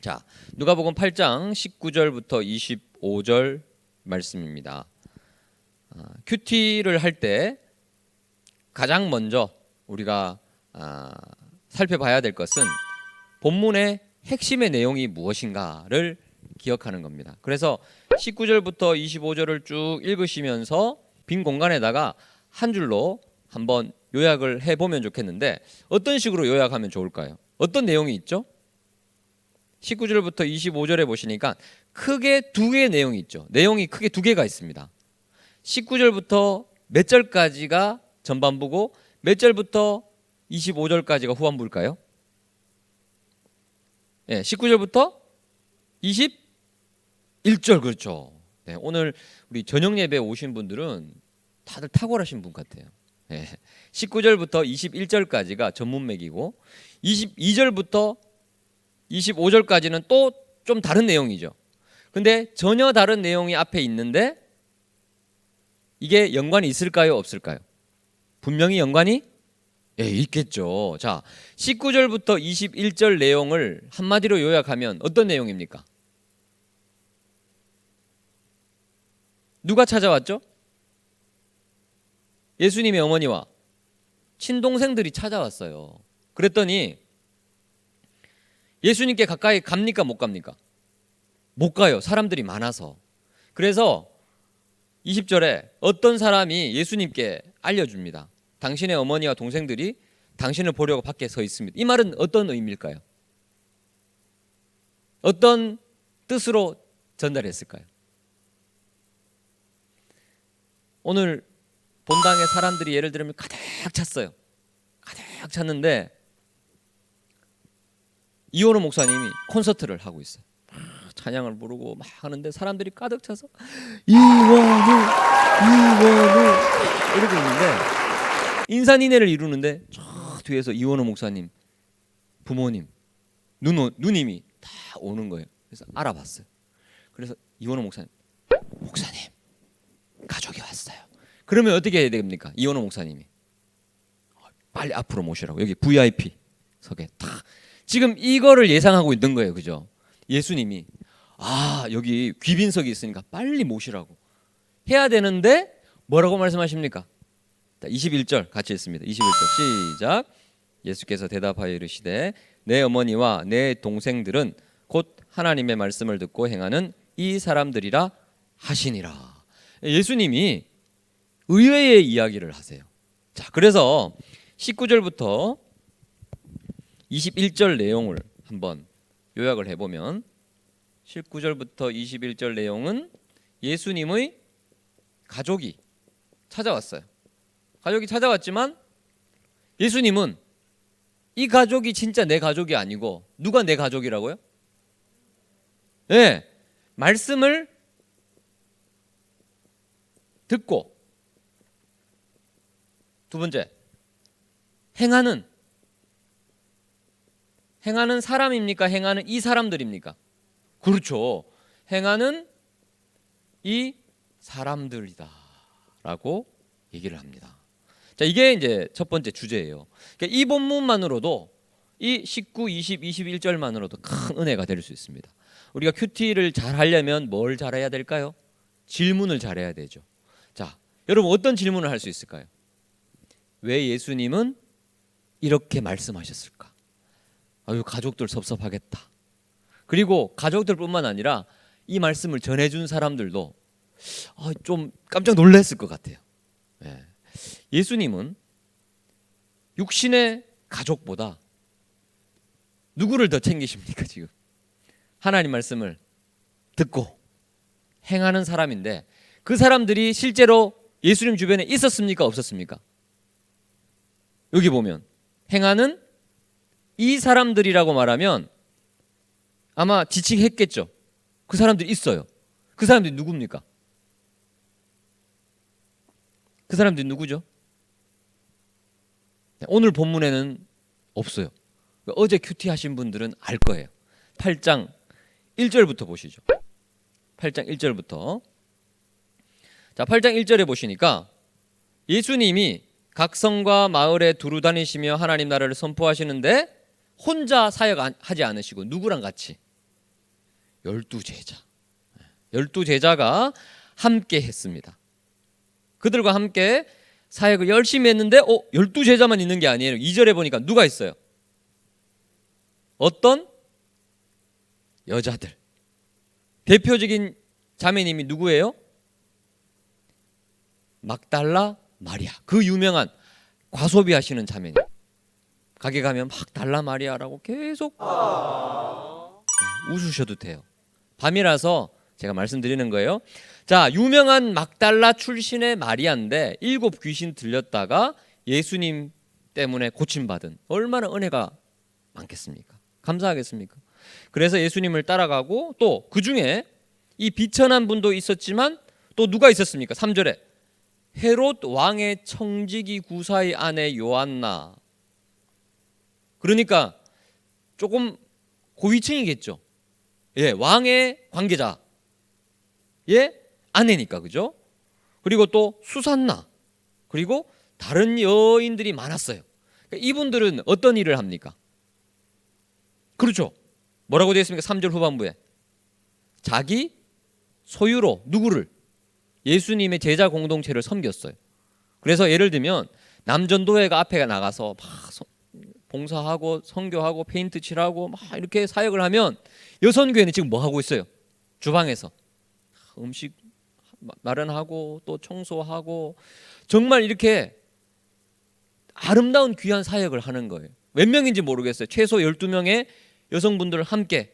자, 누가복음 8장 19절부터 25절 말씀입니다. 큐티를 할 때 가장 먼저 우리가 살펴봐야 될 것은 본문의 핵심의 내용이 무엇인가를 기억하는 겁니다. 그래서 19절부터 25절을 쭉 읽으시면서 빈 공간에다가 한 줄로 한번 요약을 해보면 좋겠는데 어떤 식으로 요약하면 좋을까요? 어떤 내용이 있죠? 19절부터 25절에 보시니까 크게 두 개의 내용이 있죠. 내용이 크게 두 개가 있습니다. 19절부터 몇 절까지가 전반부고 몇 절부터 25절까지가 후반부일까요? 네, 19절부터 21절 그렇죠. 네, 오늘 우리 저녁 예배 오신 분들은 다들 탁월하신 분 같아요. 네, 19절부터 21절까지가 전문맥이고 22절부터 25절까지는 또 좀 다른 내용이죠. 근데 전혀 다른 내용이 앞에 있는데 이게 연관이 있을까요? 없을까요? 분명히 연관이 있겠죠. 자, 19절부터 21절 내용을 한마디로 요약하면 어떤 내용입니까? 누가 찾아왔죠? 예수님의 어머니와 친동생들이 찾아왔어요. 그랬더니 예수님께 가까이 갑니까? 못 갑니까? 못 가요. 사람들이 많아서. 그래서 20절에 어떤 사람이 예수님께 알려줍니다. 당신의 어머니와 동생들이 당신을 보려고 밖에 서 있습니다. 이 말은 어떤 의미일까요? 어떤 뜻으로 전달했을까요? 오늘 본당에 사람들이 예를 들면 가득 찼어요. 가득 찼는데 이원호 목사님이 콘서트를 하고 있어요. 찬양을 부르고 막 하는데 사람들이 가득 차서 이원호 이러고 있는데 인산인해를 이루는데 저 뒤에서 이원호 목사님 부모님 누님이 다 오는 거예요. 그래서 알아봤어요. 그래서 이원호 목사님 가족이 왔어요. 그러면 어떻게 해야 됩니까? 이원호 목사님이 빨리 앞으로 모시라고. 여기 VIP석에 딱 지금 이거를 예상하고 있는 거예요. 그죠? 예수님이 여기 귀빈석이 있으니까 빨리 모시라고 해야 되는데 뭐라고 말씀하십니까? 21절 같이 읽습니다. 21절 시작. 예수께서 대답하여 이르시되 내 어머니와 내 동생들은 곧 하나님의 말씀을 듣고 행하는 이 사람들이라 하시니라. 예수님이 의외의 이야기를 하세요. 자, 그래서 19절부터 21절 내용을 한번 요약을 해보면 19절부터 21절 내용은 예수님의 가족이 찾아왔어요. 가족이 찾아왔지만 예수님은 이 가족이 진짜 내 가족이 아니고 누가 내 가족이라고요? 네, 말씀을 듣고 두 번째 행하는 사람입니까? 행하는 이 사람들입니까? 그렇죠. 행하는 이 사람들이다라고 얘기를 합니다. 자, 이게 이제 첫 번째 주제예요. 그러니까 이 본문만으로도 이 19, 20, 21절만으로도 큰 은혜가 될 수 있습니다. 우리가 큐티를 잘 하려면 뭘 잘해야 될까요? 질문을 잘해야 되죠. 자, 여러분 어떤 질문을 할 수 있을까요? 왜 예수님은 이렇게 말씀하셨을까? 가족들 섭섭하겠다. 그리고 가족들뿐만 아니라 이 말씀을 전해준 사람들도 좀 깜짝 놀랐을 것 같아요. 예수님은 육신의 가족보다 누구를 더 챙기십니까? 지금 하나님 말씀을 듣고 행하는 사람인데 그 사람들이 실제로 예수님 주변에 있었습니까? 없었습니까? 여기 보면 행하는 이 사람들이라고 말하면 아마 지칭했겠죠. 그 사람들이 있어요. 그 사람들이 누굽니까? 그 사람들이 누구죠? 오늘 본문에는 없어요. 어제 큐티 하신 분들은 알 거예요. 8장 1절부터 보시죠. 8장 1절부터. 자, 8장 1절에 보시니까 예수님이 각 성과 마을에 두루 다니시며 하나님 나라를 선포하시는데 혼자 사역하지 않으시고 누구랑 같이? 열두 제자. 열두 제자가 함께 했습니다. 그들과 함께 사역을 열심히 했는데 열두 제자만 있는 게 아니에요. 2절에 보니까 누가 있어요? 어떤 여자들. 대표적인 자매님이 누구예요? 막달라 마리아. 그 유명한 과소비 하시는 자매님. 가게 가면 막달라 마리아라고 계속 웃으셔도 돼요. 밤이라서 제가 말씀드리는 거예요. 자, 유명한 막달라 출신의 마리아인데 7 귀신 들렸다가 예수님 때문에 고침받은, 얼마나 은혜가 많겠습니까? 감사하겠습니까? 그래서 예수님을 따라가고, 또 그 중에 이 비천한 분도 있었지만 또 누가 있었습니까? 3절에 헤롯 왕의 청지기 구사의 아내 요한나. 그러니까 조금 고위층이겠죠. 예, 왕의 관계자, 예, 아내니까, 그죠? 그리고 또 수산나, 그리고 다른 여인들이 많았어요. 그러니까 이분들은 어떤 일을 합니까? 그렇죠. 뭐라고 되어 있습니까? 3절 후반부에 자기 소유로 누구를? 예수님의 제자 공동체를 섬겼어요. 그래서 예를 들면 남전도회가 앞에 나가서 막 봉사하고 선교하고 페인트 칠하고 막 이렇게 사역을 하면, 여선교회는 지금 뭐 하고 있어요? 주방에서 음식 마련하고 또 청소하고, 정말 이렇게 아름다운 귀한 사역을 하는 거예요. 몇 명인지 모르겠어요. 최소 12명의 여성분들 함께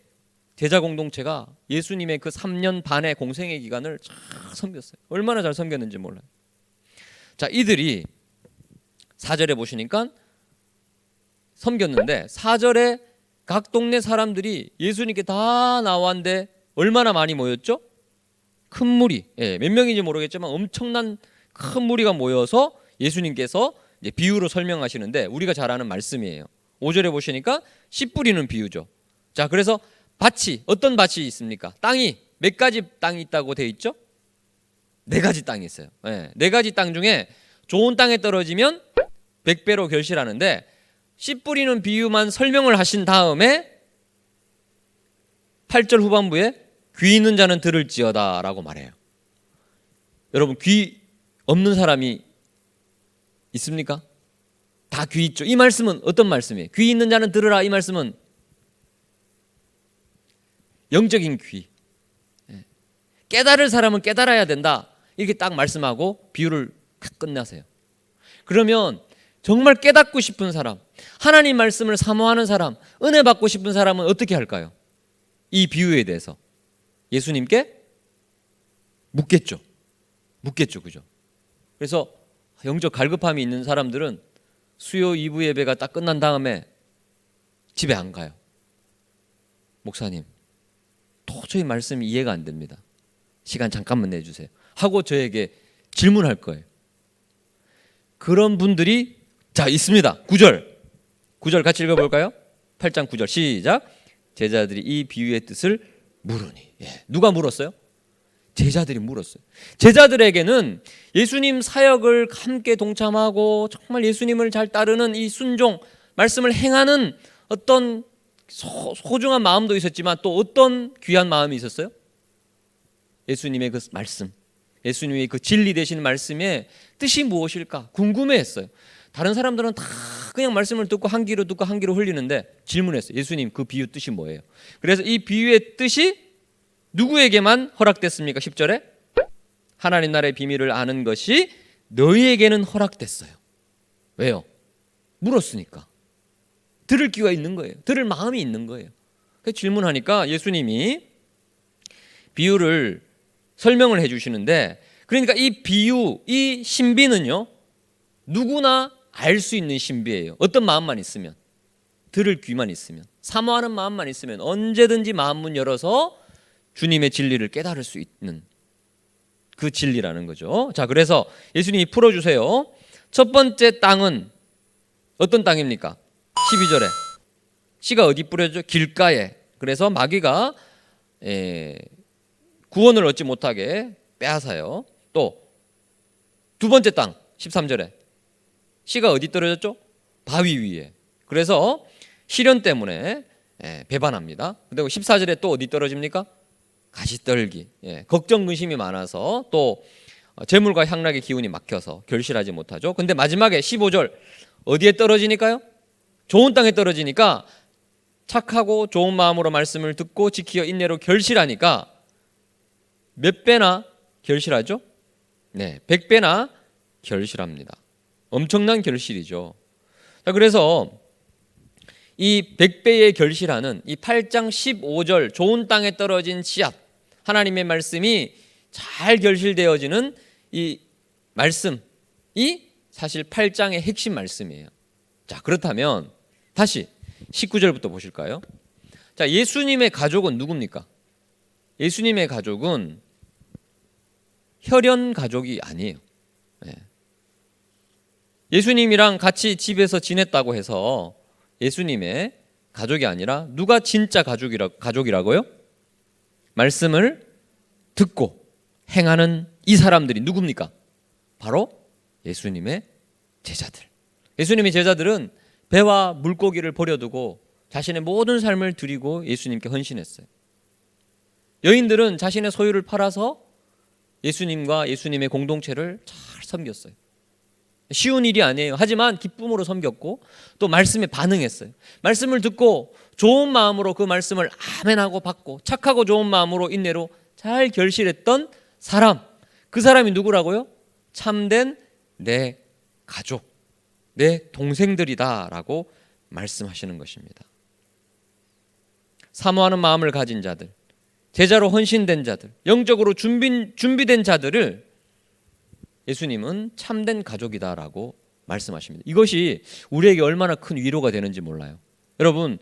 제자 공동체가 예수님의 그 3년 반의 공생의 기간을 잘 섬겼어요. 얼마나 잘 섬겼는지 몰라요. 자, 이들이 4절에 보시니까 섬겼는데, 4절에 각 동네 사람들이 예수님께 다 나왔는데 얼마나 많이 모였죠? 큰 무리, 예, 몇 명인지 모르겠지만 엄청난 큰 무리가 모여서 예수님께서 이제 비유로 설명하시는데, 우리가 잘 아는 말씀이에요. 5절에 보시니까 씨 뿌리는 비유죠. 자, 그래서 밭이, 어떤 밭이 있습니까? 땅이 몇 가지 땅이 있다고 되어 있죠? 4가지 땅이 있어요. 예, 4가지 땅 중에 좋은 땅에 떨어지면 100배로 결실하는데, 씨 뿌리는 비유만 설명을 하신 다음에 8절 후반부에 귀 있는 자는 들을지어다 라고 말해요. 여러분, 귀 없는 사람이 있습니까? 다 귀 있죠. 이 말씀은 어떤 말씀이에요? 귀 있는 자는 들으라. 이 말씀은 영적인 귀, 깨달을 사람은 깨달아야 된다, 이렇게 딱 말씀하고 비유를 끝내세요. 그러면 정말 깨닫고 싶은 사람, 하나님 말씀을 사모하는 사람, 은혜 받고 싶은 사람은 어떻게 할까요? 이 비유에 대해서 예수님께 묻겠죠. 그죠? 그래서 영적 갈급함이 있는 사람들은 수요 2부 예배가 딱 끝난 다음에 집에 안 가요. 목사님, 도저히 말씀이 이해가 안 됩니다. 시간 잠깐만 내주세요 하고 저에게 질문할 거예요. 그런 분들이 있습니다. 9절 같이 읽어볼까요? 8장 9절 시작. 제자들이 이 비유의 뜻을 물으니. 예. 누가 물었어요? 제자들이 물었어요. 제자들에게는 예수님 사역을 함께 동참하고 정말 예수님을 잘 따르는 이 순종, 말씀을 행하는 어떤 소중한 마음도 있었지만, 또 어떤 귀한 마음이 있었어요? 예수님의 그 말씀, 예수님의 그 진리 되신 말씀의 뜻이 무엇일까 궁금해했어요. 다른 사람들은 다 그냥 말씀을 듣고 한 귀로 듣고 한 귀로 흘리는데 질문했어요. 예수님, 그 비유 뜻이 뭐예요? 그래서 이 비유의 뜻이 누구에게만 허락됐습니까? 10절에 하나님 나라의 비밀을 아는 것이 너희에게는 허락됐어요. 왜요? 물었으니까. 들을 귀가 있는 거예요. 들을 마음이 있는 거예요. 그래서 질문하니까 예수님이 비유를 설명을 해주시는데, 그러니까 이 비유, 이 신비는요, 누구나 알 수 있는 신비예요. 어떤 마음만 있으면, 들을 귀만 있으면, 사모하는 마음만 있으면 언제든지 마음문 열어서 주님의 진리를 깨달을 수 있는 그 진리라는 거죠. 자, 그래서 예수님이 풀어주세요. 첫 번째 땅은 어떤 땅입니까? 12절에 씨가 어디 뿌려져? 길가에. 그래서 마귀가 구원을 얻지 못하게 빼앗아요. 또 두 번째 땅 13절에 씨가 어디 떨어졌죠? 바위 위에. 그래서 시련 때문에 배반합니다. 그리고 14절에 또 어디 떨어집니까? 가시떨기, 걱정 근심이 많아서 또 재물과 향락의 기운이 막혀서 결실하지 못하죠. 근데 마지막에 15절 어디에 떨어지니까요? 좋은 땅에 떨어지니까 착하고 좋은 마음으로 말씀을 듣고 지키어 인내로 결실하니까 몇 배나 결실하죠? 네, 100배나 결실합니다. 엄청난 결실이죠. 자, 그래서 이 100배의 결실하는 이 8장 15절 좋은 땅에 떨어진 씨앗, 하나님의 말씀이 잘 결실되어지는 이 말씀이 사실 8장의 핵심 말씀이에요. 자, 그렇다면 다시 19절부터 보실까요? 자, 예수님의 가족은 누굽니까? 예수님의 가족은 혈연 가족이 아니에요. 예수님이랑 같이 집에서 지냈다고 해서 예수님의 가족이 아니라 누가 진짜 가족이라고요? 말씀을 듣고 행하는 이 사람들이 누굽니까? 바로 예수님의 제자들. 예수님의 제자들은 배와 물고기를 버려두고 자신의 모든 삶을 드리고 예수님께 헌신했어요. 여인들은 자신의 소유를 팔아서 예수님과 예수님의 공동체를 잘 섬겼어요. 쉬운 일이 아니에요. 하지만 기쁨으로 섬겼고 또 말씀에 반응했어요. 말씀을 듣고 좋은 마음으로 그 말씀을 아멘하고 받고 착하고 좋은 마음으로 인내로 잘 결실했던 사람, 그 사람이 누구라고요? 참된 내 가족, 내 동생들이다라고 말씀하시는 것입니다. 사모하는 마음을 가진 자들, 제자로 헌신된 자들, 영적으로 준비된 자들을 예수님은 참된 가족이다라고 말씀하십니다. 이것이 우리에게 얼마나 큰 위로가 되는지 몰라요. 여러분,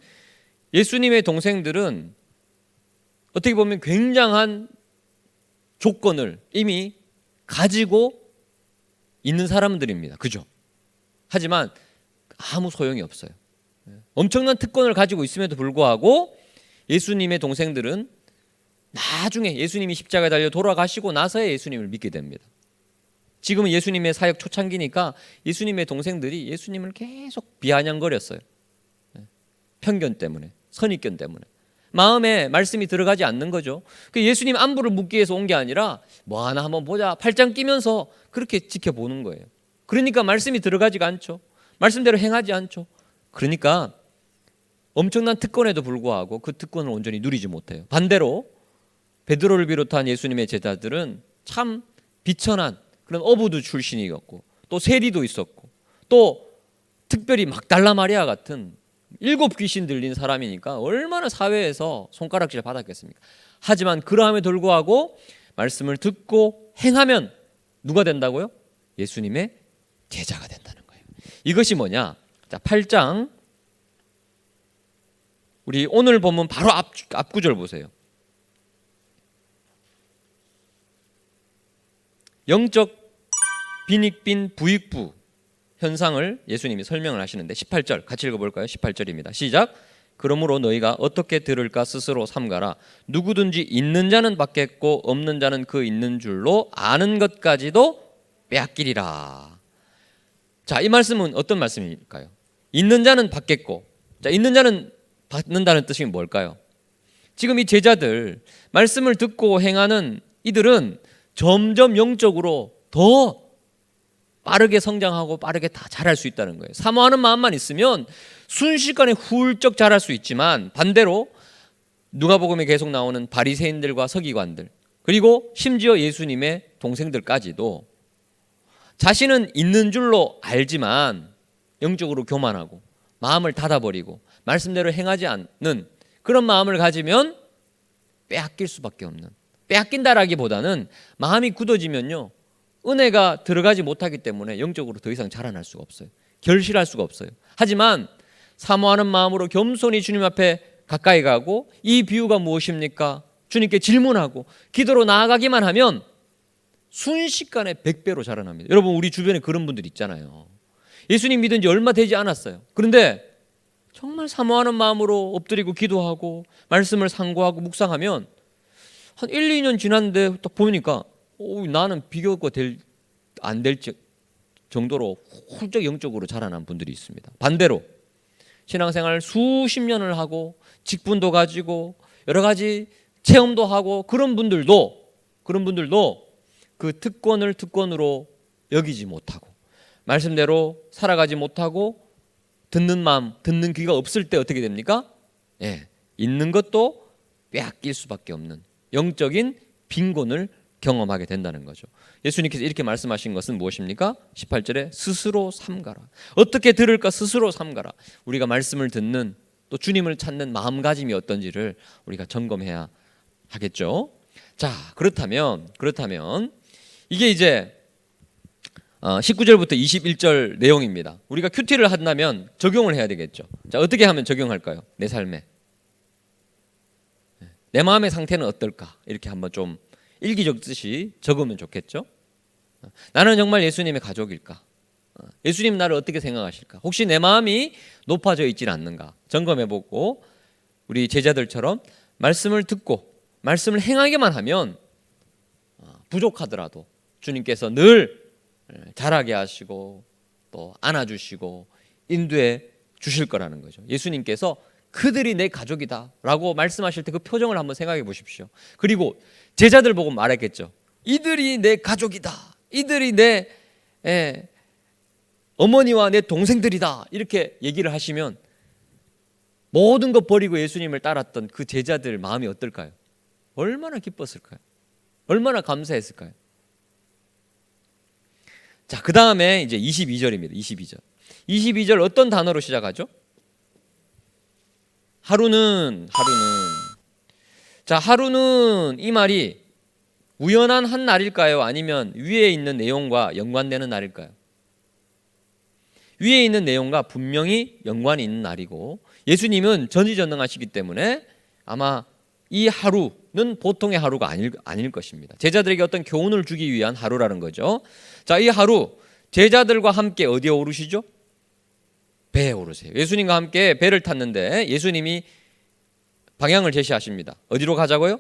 예수님의 동생들은 어떻게 보면 굉장한 조건을 이미 가지고 있는 사람들입니다. 그죠? 하지만 아무 소용이 없어요. 엄청난 특권을 가지고 있음에도 불구하고 예수님의 동생들은 나중에 예수님이 십자가에 달려 돌아가시고 나서야 예수님을 믿게 됩니다. 지금은 예수님의 사역 초창기니까 예수님의 동생들이 예수님을 계속 비아냥거렸어요. 편견 때문에, 선입견 때문에. 마음에 말씀이 들어가지 않는 거죠. 예수님 안부를 묻기 위해서 온 게 아니라 뭐 하나 한번 보자, 팔짱 끼면서 그렇게 지켜보는 거예요. 그러니까 말씀이 들어가지가 않죠. 말씀대로 행하지 않죠. 그러니까 엄청난 특권에도 불구하고 그 특권을 온전히 누리지 못해요. 반대로 베드로를 비롯한 예수님의 제자들은 참 비천한 그런 어부도 출신이었고 또 세리도 있었고 또 특별히 막달라 마리아 같은 7 귀신 들린 사람이니까 얼마나 사회에서 손가락질 받았겠습니까? 하지만 그러함에도 불구하고 말씀을 듣고 행하면 누가 된다고요? 예수님의 제자가 된다는 거예요. 이것이 뭐냐? 자, 8장 우리 오늘 본문 바로 앞구절 보세요. 영적 빈익빈 부익부 현상을 예수님이 설명을 하시는데 18절 같이 읽어볼까요? 18절입니다. 시작. 그러므로 너희가 어떻게 들을까 스스로 삼가라. 누구든지 있는 자는 받겠고 없는 자는 그 있는 줄로 아는 것까지도 빼앗기리라. 자, 이 말씀은 어떤 말씀일까요? 있는 자는 받겠고, 자, 있는 자는 받는다는 뜻이 뭘까요? 지금 이 제자들 말씀을 듣고 행하는 이들은 점점 영적으로 더 빠르게 성장하고 빠르게 다 자랄 수 있다는 거예요. 사모하는 마음만 있으면 순식간에 훌쩍 자랄 수 있지만 반대로 누가복음에 계속 나오는 바리새인들과 서기관들 그리고 심지어 예수님의 동생들까지도 자신은 있는 줄로 알지만 영적으로 교만하고 마음을 닫아버리고 말씀대로 행하지 않는 그런 마음을 가지면 빼앗길 수밖에 없는, 빼앗긴다라기보다는 마음이 굳어지면요 은혜가 들어가지 못하기 때문에 영적으로 더 이상 자라날 수가 없어요. 결실할 수가 없어요. 하지만 사모하는 마음으로 겸손히 주님 앞에 가까이 가고 이 비유가 무엇입니까? 주님께 질문하고 기도로 나아가기만 하면 순식간에 100배로 자라납니다. 여러분 우리 주변에 그런 분들 있잖아요. 예수님 믿은 지 얼마 되지 않았어요. 그런데 정말 사모하는 마음으로 엎드리고 기도하고 말씀을 상고하고 묵상하면 한 1, 2년 지났는데 딱 보니까 나는 비교가 안 될 정도로 훌쩍 영적으로 자라난 분들이 있습니다. 반대로 신앙생활 수십 년을 하고 직분도 가지고 여러 가지 체험도 하고 그런 분들도 그 특권을 특권으로 여기지 못하고 말씀대로 살아가지 못하고 듣는 마음, 듣는 귀가 없을 때 어떻게 됩니까? 예, 있는 것도 빼앗길 수밖에 없는 영적인 빈곤을 경험하게 된다는 거죠. 예수님께서 이렇게 말씀하신 것은 무엇입니까? 18절에 스스로 삼가라. 어떻게 들을까? 스스로 삼가라. 우리가 말씀을 듣는 또 주님을 찾는 마음가짐이 어떤지를 우리가 점검해야 하겠죠. 자, 그렇다면 이게 이제 19절부터 21절 내용입니다. 우리가 큐티를 한다면 적용을 해야 되겠죠. 자, 어떻게 하면 적용할까요? 내 삶에. 내 마음의 상태는 어떨까? 이렇게 한번 좀 일기 적듯이 적으면 좋겠죠. 나는 정말 예수님의 가족일까? 예수님 나를 어떻게 생각하실까? 혹시 내 마음이 높아져 있질 않는가? 점검해보고 우리 제자들처럼 말씀을 듣고 말씀을 행하기만 하면 부족하더라도 주님께서 늘 자라게 하시고 또 안아주시고 인도해 주실 거라는 거죠. 예수님께서 그들이 내 가족이다 라고 말씀하실 때 그 표정을 한번 생각해 보십시오. 그리고 제자들 보고 말했겠죠. 이들이 내 가족이다. 이들이 내 어머니와 내 동생들이다. 이렇게 얘기를 하시면 모든 것 버리고 예수님을 따랐던 그 제자들 마음이 어떨까요? 얼마나 기뻤을까요? 얼마나 감사했을까요? 자, 그 다음에 이제 22절입니다. 22절 어떤 단어로 시작하죠? 하루는. 자, 하루는 이 말이 우연한 한 날일까요? 아니면 위에 있는 내용과 연관되는 날일까요? 위에 있는 내용과 분명히 연관이 있는 날이고 예수님은 전지전능하시기 때문에 아마 이 하루는 보통의 하루가 아닐 것입니다. 제자들에게 어떤 교훈을 주기 위한 하루라는 거죠. 자, 이 하루 제자들과 함께 어디에 오르시죠? 배에 오르세요. 예수님과 함께 배를 탔는데 예수님이 방향을 제시하십니다. 어디로 가자고요?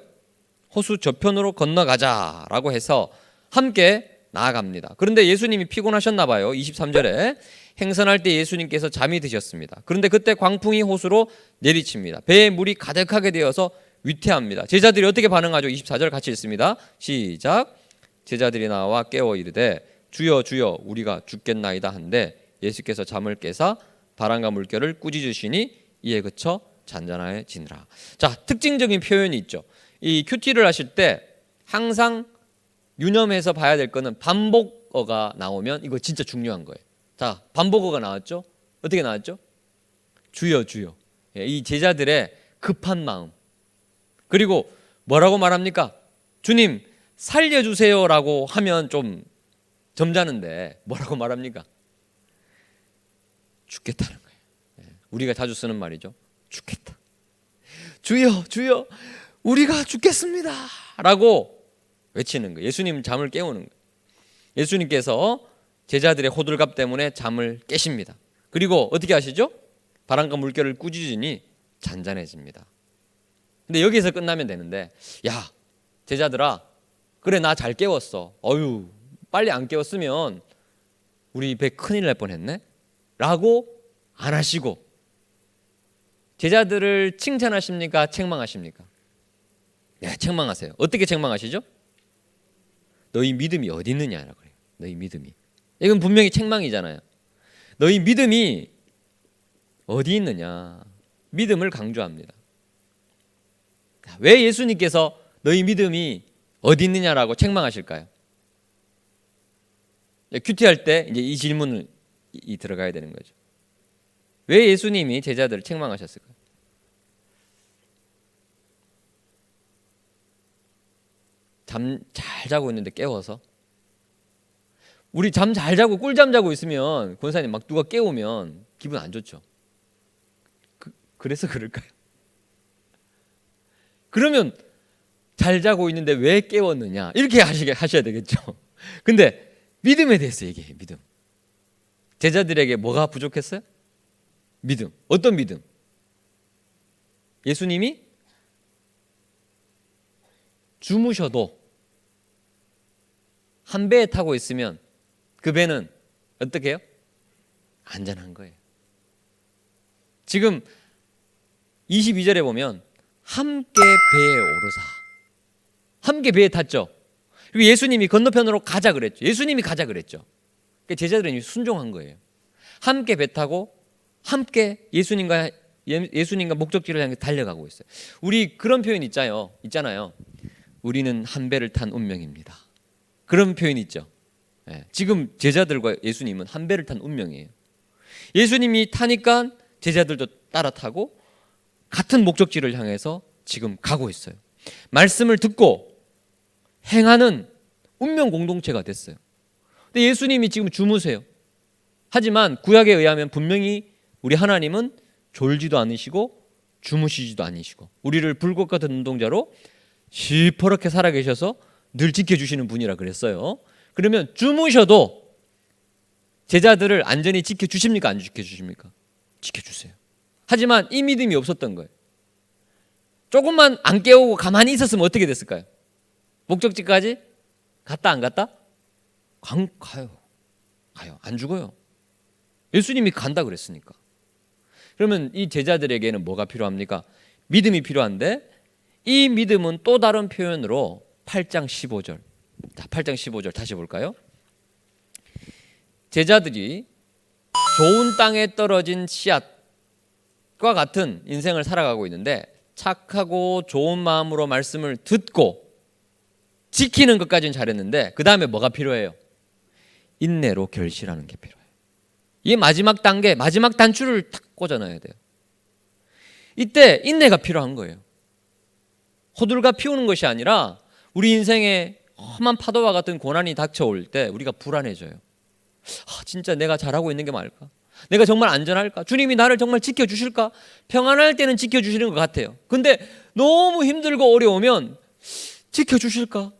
호수 저편으로 건너가자라고 해서 함께 나아갑니다. 그런데 예수님이 피곤하셨나 봐요. 23절에 행선할 때 예수님께서 잠이 드셨습니다. 그런데 그때 광풍이 호수로 내리칩니다. 배에 물이 가득하게 되어서 위태합니다. 제자들이 어떻게 반응하죠? 24절 같이 읽습니다. 시작. 제자들이 나와 깨워 이르되 주여 주여 우리가 죽겠나이다 한데 예수께서 잠을 깨사 바람과 물결을 꾸짖으시니 이에 그쳐 잔잔해지니라. 자, 특징적인 표현이 있죠. 이 큐티를 하실 때 항상 유념해서 봐야 될 거는 반복어가 나오면 이거 진짜 중요한 거예요. 자, 반복어가 나왔죠? 어떻게 나왔죠? 주여 주여. 이 제자들의 급한 마음. 그리고 뭐라고 말합니까? 주님 살려주세요라고 하면 좀 점잖은데 뭐라고 말합니까? 죽겠다는 거예요. 우리가 자주 쓰는 말이죠. 죽겠다. 주여 주여 우리가 죽겠습니다 라고 외치는 거예요. 예수님 잠을 깨우는 거예요. 예수님께서 제자들의 호들갑 때문에 잠을 깨십니다. 그리고 어떻게 하시죠? 바람과 물결을 꾸짖으니 잔잔해집니다. 근데 여기서 끝나면 되는데 야 제자들아 그래 나 잘 깨웠어. 어휴 빨리 안 깨웠으면 우리 배 큰일 날 뻔했네 라고 안 하시고 제자들을 칭찬하십니까? 책망하십니까? 네, 책망하세요. 어떻게 책망하시죠? 너희 믿음이 어디 있느냐라고 그래요. 너희 믿음이. 이건 분명히 책망이잖아요. 너희 믿음이 어디 있느냐. 믿음을 강조합니다. 왜 예수님께서 너희 믿음이 어디 있느냐라고 책망하실까요? 큐티할 때 이제 이 질문이 들어가야 되는 거죠. 왜 예수님이 제자들을 책망하셨을까요? 잠 잘 자고 있는데 깨워서? 우리 잠 잘 자고 꿀잠 자고 있으면 권사님 막 누가 깨우면 기분 안 좋죠. 그래서 그럴까요? 그러면 잘 자고 있는데 왜 깨웠느냐 이렇게 하셔야 되겠죠. 근데 믿음에 대해서 얘기해요. 믿음. 제자들에게 뭐가 부족했어요? 믿음. 어떤 믿음? 예수님이 주무셔도 한 배에 타고 있으면 그 배는 어떻게 해요? 안전한 거예요. 지금 22절에 보면 함께 배에 오르사. 함께 배에 탔죠. 그리고 예수님이 건너편으로 가자 그랬죠. 예수님이 가자 그랬죠. 그러니까 제자들은 순종한 거예요. 함께 배 타고 함께 예수님과 목적지를 향해 달려가고 있어요. 우리 그런 표현 있잖아요. 우리는 한 배를 탄 운명입니다. 그런 표현 있죠. 지금 제자들과 예수님은 한 배를 탄 운명이에요. 예수님이 타니까 제자들도 따라 타고 같은 목적지를 향해서 지금 가고 있어요. 말씀을 듣고 행하는 운명 공동체가 됐어요. 근데 예수님이 지금 주무세요. 하지만 구약에 의하면 분명히 우리 하나님은 졸지도 않으시고 주무시지도 않으시고 우리를 불꽃 같은 눈동자로 시퍼렇게 살아계셔서 늘 지켜주시는 분이라 그랬어요. 그러면 주무셔도 제자들을 안전히 지켜주십니까? 안 지켜주십니까? 지켜주세요. 하지만 이 믿음이 없었던 거예요. 조금만 안 깨우고 가만히 있었으면 어떻게 됐을까요? 목적지까지 갔다 안 갔다? 가요. 안 죽어요. 예수님이 간다 그랬으니까. 그러면 이 제자들에게는 뭐가 필요합니까? 믿음이 필요한데 이 믿음은 또 다른 표현으로 8장 15절. 자, 8장 15절 다시 볼까요? 제자들이 좋은 땅에 떨어진 씨앗과 같은 인생을 살아가고 있는데 착하고 좋은 마음으로 말씀을 듣고 지키는 것까지는 잘했는데 그 다음에 뭐가 필요해요? 인내로 결실하는 게 필요해요. 이 마지막 단계, 마지막 단추를 탁 꽂아놔야 돼요. 이때 인내가 필요한 거예요. 호들갑 피우는 것이 아니라 우리 인생에 험한 파도와 같은 고난이 닥쳐올 때 우리가 불안해져요. 진짜 내가 잘하고 있는 게 맞을까? 내가 정말 안전할까? 주님이 나를 정말 지켜주실까? 평안할 때는 지켜주시는 것 같아요. 근데 너무 힘들고 어려우면 지켜주실까?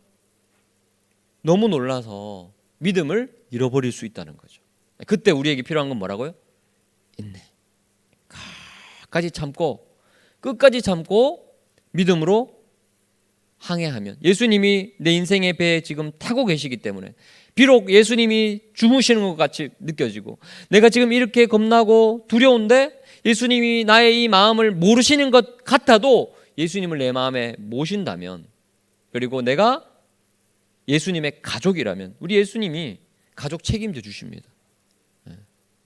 너무 놀라서 믿음을 잃어버릴 수 있다는 거죠. 그때 우리에게 필요한 건 뭐라고요? 인내. 끝까지 참고 믿음으로 항해하면 예수님이 내 인생의 배에 지금 타고 계시기 때문에 비록 예수님이 주무시는 것 같이 느껴지고 내가 지금 이렇게 겁나고 두려운데 예수님이 나의 이 마음을 모르시는 것 같아도 예수님을 내 마음에 모신다면 그리고 내가 예수님의 가족이라면 우리 예수님이 가족 책임져 주십니다.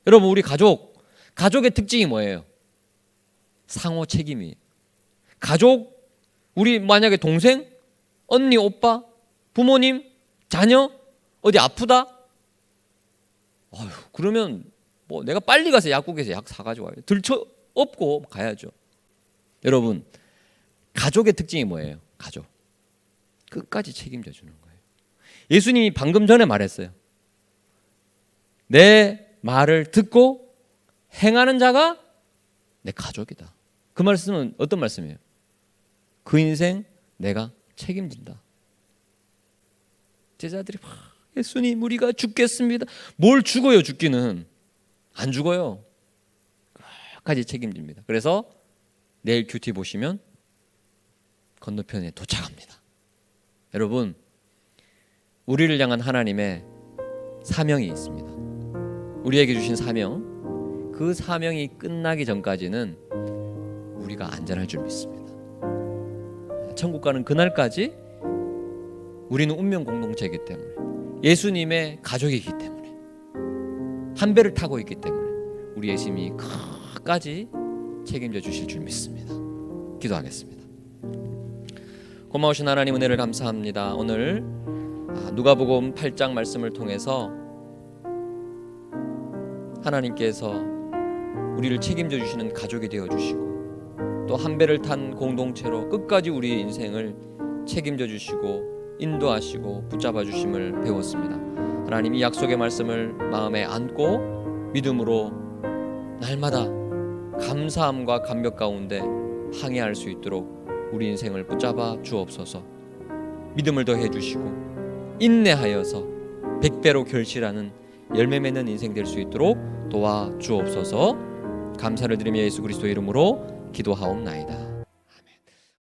여러분 우리 가족의 특징이 뭐예요? 상호 책임이에요. 가족 우리 만약에 동생, 언니, 오빠, 부모님, 자녀 어디 아프다? 그러면 뭐 내가 빨리 가서 약국에서 약 사가지고 와요. 들쳐 업고 가야죠. 여러분 가족의 특징이 뭐예요? 가족 끝까지 책임져 주는 거예요. 예수님이 방금 전에 말했어요. 내 말을 듣고 행하는 자가 내 가족이다. 그 말씀은 어떤 말씀이에요? 그 인생 내가 책임진다. 제자들이 예수님 우리가 죽겠습니다. 뭘 죽어요? 죽기는 안 죽어요. 끝까지 책임집니다. 그래서 내일 큐티 보시면 건너편에 도착합니다. 여러분 우리를 향한 하나님의 사명이 있습니다. 우리에게 주신 사명, 그 사명이 끝나기 전까지는 우리가 안전할 줄 믿습니다. 천국 가는 그날까지 우리는 운명 공동체이기 때문에 예수님의 가족이기 때문에 한 배를 타고 있기 때문에 우리 예수님이 끝까지 책임져 주실 줄 믿습니다. 기도하겠습니다. 고마우신 하나님 은혜를 감사합니다. 오늘 누가복음 8장 말씀을 통해서 하나님께서 우리를 책임져 주시는 가족이 되어 주시고 또 한 배를 탄 공동체로 끝까지 우리의 인생을 책임져 주시고 인도하시고 붙잡아 주심을 배웠습니다. 하나님 이 약속의 말씀을 마음에 안고 믿음으로 날마다 감사함과 감격 가운데 항해할 수 있도록 우리 인생을 붙잡아 주옵소서. 믿음을 더해 주시고 인내하여서 100배로 결실하는 열매 맺는 인생 될 수 있도록 도와 주옵소서. 감사를 드리며 예수 그리스도 이름으로 기도하옵나이다.